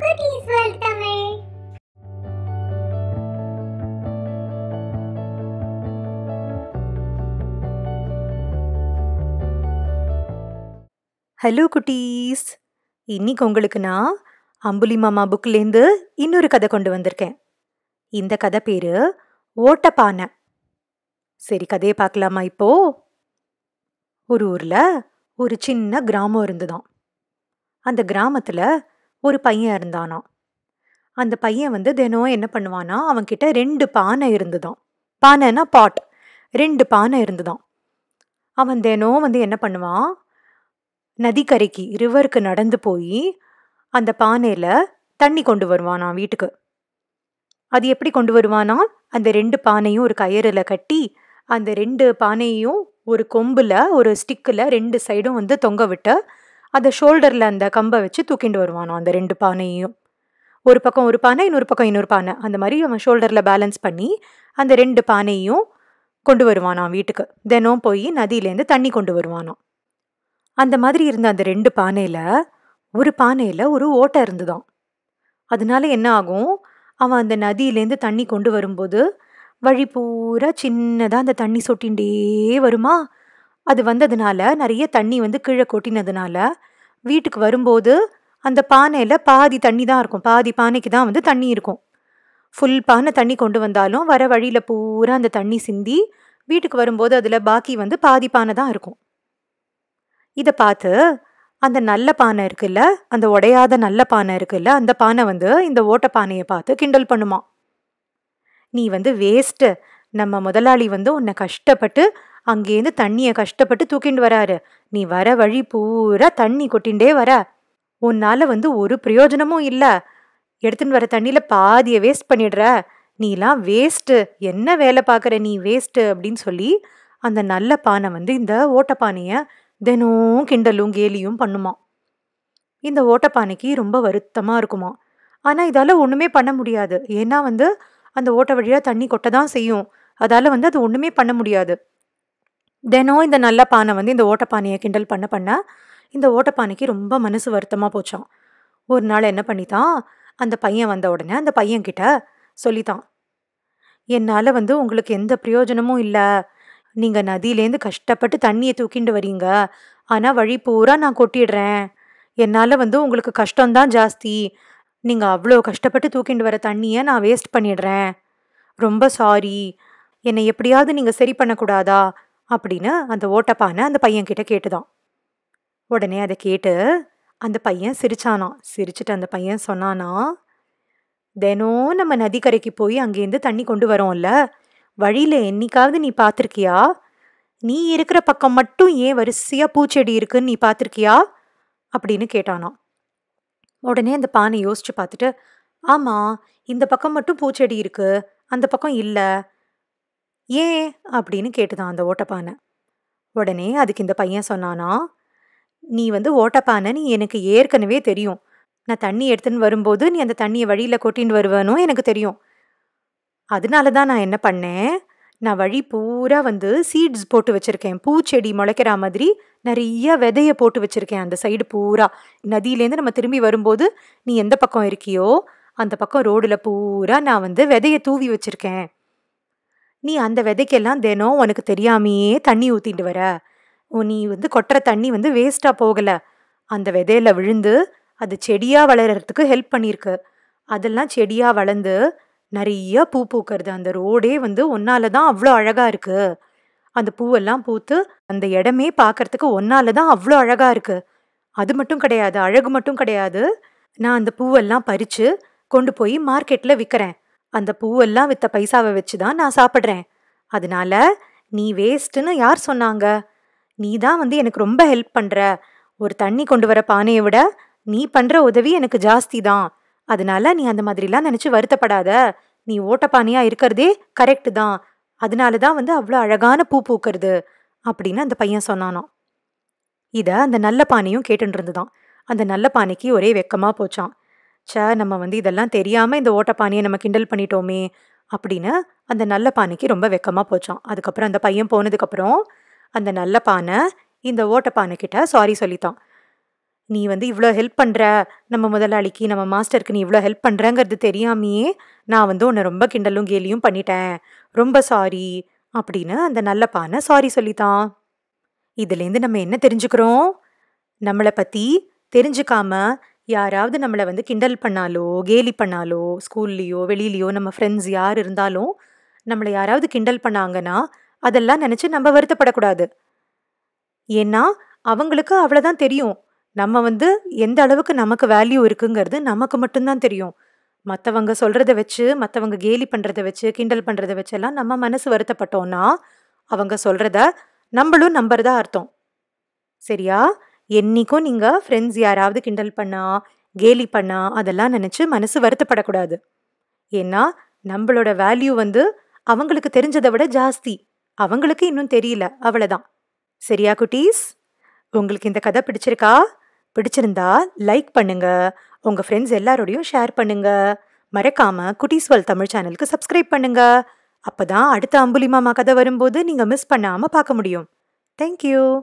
குட்டீஸ் world Tamil. Hello குட்டீஸ், இன்னைக்கு உங்களுக்கு நான் அம்புலி மாமா புக்லேருந்து இன்னொரு கதை கொண்டு வந்திருக்கேன். இந்த கதை பேரு ஓட்டப்பானை. சரி, கதையை பார்க்கலாமா? இப்போ ஒரு ஊர்ல ஒரு சின்ன கிராமம் இருந்துதான். அந்த கிராமத்துல ஒரு பையன் இருந்தானாம். அந்த பையன் தினம் என்ன பண்ணுவானா, அவன்கிட்ட 2 பானை இருந்துதான். பானைனா பாட். 2 பானை இருந்துதான். அவன் தினம் என்ன பண்ணுவான், நதிக்கரைக்கு ரிவருக்கு நடந்து போய் அந்த பானையில தண்ணி கொண்டு வருவானா வீட்டுக்கு. அது எப்படி கொண்டு வருவானா, அந்த 2 பானையும் ஒரு கயிறுல கட்டி அந்த 2 பானையும் ஒரு கொம்புல ஒரு ஸ்டிக்கில் 2 சைடும் தொங்க விட்டு அதை ஷோல்டர்ல அந்த கம்பை வச்சு தூக்கிட்டு வருவானா. அந்த 2 பானையும் ஒரு பக்கம் ஒரு பானை, இன்னொரு பக்கம் இன்னொரு பானை, அந்த மாதிரி அவன் ஷோல்டர்ல பேலன்ஸ் பண்ணி அந்த 2 பானையும் கொண்டு வருவானா வீட்டுக்கு. தினம் போய் நதியிலேருந்து தண்ணி கொண்டு வருவானா. அந்த மாதிரி இருந்த அந்த 2 பானையில ஒரு பானையில ஒரு ஓட்டை இருந்துதான். அதனால என்ன ஆகும், அவன் அந்த நதியிலேருந்து தண்ணி கொண்டு வரும்போது வழி பூரா சின்னதா அந்த தண்ணி சொட்டின்ண்டே வருமா. அது வந்ததுனால நிறைய தண்ணி கீழே கொட்டினதுனால வீட்டுக்கு வரும்போது அந்த பானையில பாதி தண்ணி தான் இருக்கும், பாதி பானைக்கு தான் தண்ணி இருக்கும். ஃபுல் பானை தண்ணி கொண்டு வந்தாலும் வர வழியில பூரா அந்த தண்ணி சிந்தி வீட்டுக்கு வரும்போது அதுல பாக்கி பாதி பானை தான் இருக்கும். இதை பார்த்து அந்த நல்ல பானை இருக்குல்ல, அந்த உடையாத நல்ல பானை இருக்குல்ல, அந்த பானை இந்த ஓட்ட பானையை பார்த்து கிண்டல் பண்ணுமா. நீ வேஸ்ட், நம்ம முதலாளி உன்னை கஷ்டப்பட்டு அங்கேருந்து தண்ணியை கஷ்டப்பட்டு தூக்கிண்டு வராரு, நீ வர வழி பூரா தண்ணி கொட்டிண்டே வர, உன்னால ஒரு பிரயோஜனமும் இல்லை, எடுத்துன்னு வர தண்ணியில பாதியை வேஸ்ட் பண்ணிடுற, நீலாம் வேஸ்ட்டு, என்ன வேலை பார்க்குற நீ வேஸ்ட்டு அப்படின்னு சொல்லி அந்த நல்ல பானை இந்த ஓட்டப்பானையை தினம் கிண்டலும் கேலியும் பண்ணுமா. இந்த ஓட்டப்பானைக்கு ரொம்ப வருத்தமாக இருக்குமா. ஆனால் இதால் ஒன்றுமே பண்ண முடியாது. ஏன்னா அந்த ஓட்ட வழியாக தண்ணி கொட்ட தான் செய்யும். அதால் அது ஒன்றுமே பண்ண முடியாது. தினம் இந்த நல்ல பானை இந்த ஓட்டப்பானையை கிண்டல் பண்ண இந்த ஓட்டப்பானைக்கு ரொம்ப மனசு வருத்தமாக போச்சான். ஒரு நாள் என்ன பண்ணித்தான், அந்த பையன் வந்த உடனே அந்த பையன்கிட்ட சொல்லித்தான், என்னால் உங்களுக்கு எந்த பிரயோஜனமும் இல்லை, நீங்கள் நதியிலேருந்து கஷ்டப்பட்டு தண்ணியை தூக்கிண்டு வரீங்க, ஆனால் வழி பூரா நான் கொட்டிடுறேன், என்னால் உங்களுக்கு கஷ்டம்தான் ஜாஸ்தி, நீங்கள் அவ்வளோ கஷ்டப்பட்டு தூக்கிண்டு வர தண்ணியை நான் வேஸ்ட் பண்ணிடுறேன், ரொம்ப சாரி, என்னை எப்படியாவது நீங்கள் சரி பண்ணக்கூடாதா அப்படின்னு அந்த ஓட்டப்பானை அந்த பையன்கிட்ட கேட்டுதான். உடனே அதை கேட்டு அந்த பையன் சிரிச்சானா. சிரிச்சுட்டு அந்த பையன் சொன்னானா, தினம் நம்ம நதிக்கரைக்கு போய் அங்கேருந்து தண்ணி கொண்டு வரோம்ல, வழியில என்னைக்காவது நீ பார்த்துருக்கியா, நீ இருக்கிற பக்கம் மட்டும் ஏன் வரிசையா பூச்செடி இருக்குன்னு நீ பார்த்துருக்கியா அப்படின்னு கேட்டானா. உடனே அந்த பானை யோசிச்சு பார்த்துட்டு, ஆமா, இந்த பக்கம் மட்டும் பூச்செடி இருக்கு, அந்த பக்கம் இல்லை, ஏன் அப்படின்னு கேட்டுதான் அந்த ஓட்டப்பானை. உடனே அதுக்கு இந்த பையன் சொன்னானா, நீ ஓட்டப்பானை, நீ எனக்கு ஏற்கனவே தெரியும், நான் தண்ணி எடுத்துன்னு வரும்போது நீ அந்த தண்ணியை வழியில கொட்டின்னு வருவேனும் எனக்கு தெரியும், அதனால தான் நான் என்ன பண்ணேன், நான் வழி பூரா சீட்ஸ் போட்டு வச்சிருக்கேன், பூச்செடி முளைக்கிற மாதிரி நிறைய விதைய போட்டு வச்சிருக்கேன் அந்த சைடு பூரா. நதியிலேருந்து நம்ம திரும்பி வரும்போது நீ எந்த பக்கம் இருக்கியோ அந்த பக்கம் ரோடுல பூரா நான் விதைய தூவி வச்சிருக்கேன், நீ அந்த விதைக்கெல்லாம் தினம் உனக்கு தெரியாமையே தண்ணி ஊத்திட்டு வர, நீ கொட்டுற தண்ணி வேஸ்டா போகல, அந்த விதையில விழுந்து அது செடியா வளர்றதுக்கு ஹெல்ப் பண்ணியிருக்கு, அதெல்லாம் செடியா வளர்ந்து நிறைய பூ பூக்கிறது, அந்த ரோடே ஒன்னால தான் அவ்வளோ அழகா இருக்கு, அந்த பூவெல்லாம் பூத்து அந்த இடமே பார்க்கறதுக்கு ஒன்னால தான் அவ்வளோ அழகா இருக்கு, அது மட்டும் கிடையாது, அழகு மட்டும் கிடையாது, நான் அந்த பூவெல்லாம் பறிச்சு கொண்டு போய் மார்க்கெட்ல விற்கிறேன், அந்த பூவெல்லாம் வித்த பைசாவை வச்சு தான் நான் சாப்பிட்றேன், அதனால நீ வேஸ்ட்டுன்னு யார் சொன்னாங்க, நீ தான் எனக்கு ரொம்ப ஹெல்ப் பண்ற, ஒரு தண்ணி கொண்டு வர பானையை விட நீ பண்ற உதவி எனக்கு ஜாஸ்தி தான், அதனால நீ அந்த மாதிரிலாம் நினைச்சு வருத்தப்படாத, நீ ஓட்டப்பானையா இருக்கிறதே கரெக்டு தான், அதனால தான் அவ்வளோ அழகான பூ பூக்கிறது அப்படின்னு அந்த பையன் சொன்னானோ. இதை அந்த நல்ல பானையும் கேட்டுட்டு இருந்துதான். அந்த நல்ல பானைக்கு ஒரே வெக்கமா போச்சான். நம்ம இதெல்லாம் தெரியாம இந்த ஓட்டப்பானையை நம்ம கிண்டல் பண்ணிட்டோமே அப்படின்னு அந்த நல்ல பானைக்கு ரொம்ப வெக்கமா போச்சான். அதுக்கப்புறம் அந்த பையன் போனதுக்கப்புறம் அந்த நல்ல பானை இந்த ஓட்டப்பானை கிட்ட சாரி சொல்லித்தான். நீ வந்து இவ்ளோ ஹெல்ப் பண்ற, நம்ம முதலாளிக்கு, நம்ம மாஸ்டருக்கு நீ இவ்ளோ ஹெல்ப் பண்றங்கிறது தெரியாமயே, நான் வந்து உன்ன ரொம்ப கிண்டலும் கேலியும் பண்ணிட்டேன். ரொம்ப சாரி அப்படின்னு அந்த நல்ல பானை சாரி சொல்லித்தான். இதுலேருந்து நம்ம என்ன தெரிஞ்சுக்கிறோம்? நம்மள பத்தி தெரிஞ்சுக்காம யாராவது நம்மள வந்து கிண்டல் பண்ணாலோ, கேலி பண்ணாலோ, ஸ்கூல்லயோ, வெளிலயோ நம்ம ஃப்ரெண்ட்ஸ் யார் இருந்தாலும், நம்மள யாராவது கிண்டல் பண்ணாங்கன்னா, அதெல்லாம் நெனச்சு நம்ம வருத்தப்படக்கூடாது. ஏன்னா, அவங்களுக்கு அவ்வளதான் தெரியும். நம்ம வந்து எந்த அளவுக்கு நமக்கு வேல்யூ இருக்குங்கிறது நமக்கு மட்டும் தான் தெரியும். மத்தவங்க சொல்றத வச்சு, மத்தவங்க கேலி பண்றத வச்சு, கிண்டல் பண்றத வச்செல்லாம் நம்ம மனசு வருத்தப்பட்டோம்னா, அவங்க சொல்றத நம்பளும் நம்புறதா அர்த்தம். சரியா? என்னைக்கும் நீங்க ஃப்ரெண்ட்ஸ் யாராவது கிண்டல் பண்ணா, கேலி பண்ணா, அதெல்லாம் நெனச்சு மனசு வருத்தப்படக்கூடாது. ஏன்னா, நம்பளோட வேல்யூ வந்து அவங்களுக்கு தெரிஞ்சத விட ஜாஸ்தி. அவங்களுக்கு இன்னும் தெரியல. அவ்வளதான். சரியா குட்டீஸ்? உங்களுக்கு இந்த கதை பிடிச்சிருக்கா? பிடிச்சிருந்தா லைக் பண்ணுங்க. உங்க ஃப்ரெண்ட்ஸ் எல்லாரோடையும் ஷேர் பண்ணுங்க. மறக்காம குட்டீஸ் வேர்ல்ட் தமிழ் சேனலுக்கு சப்ஸ்கிரைப் பண்ணுங்க. அப்பதான் அடுத்த அம்புலி மாமா கதை வரும்போது நீங்க மிஸ் பண்ணாம பார்க்க முடியும். Thank you.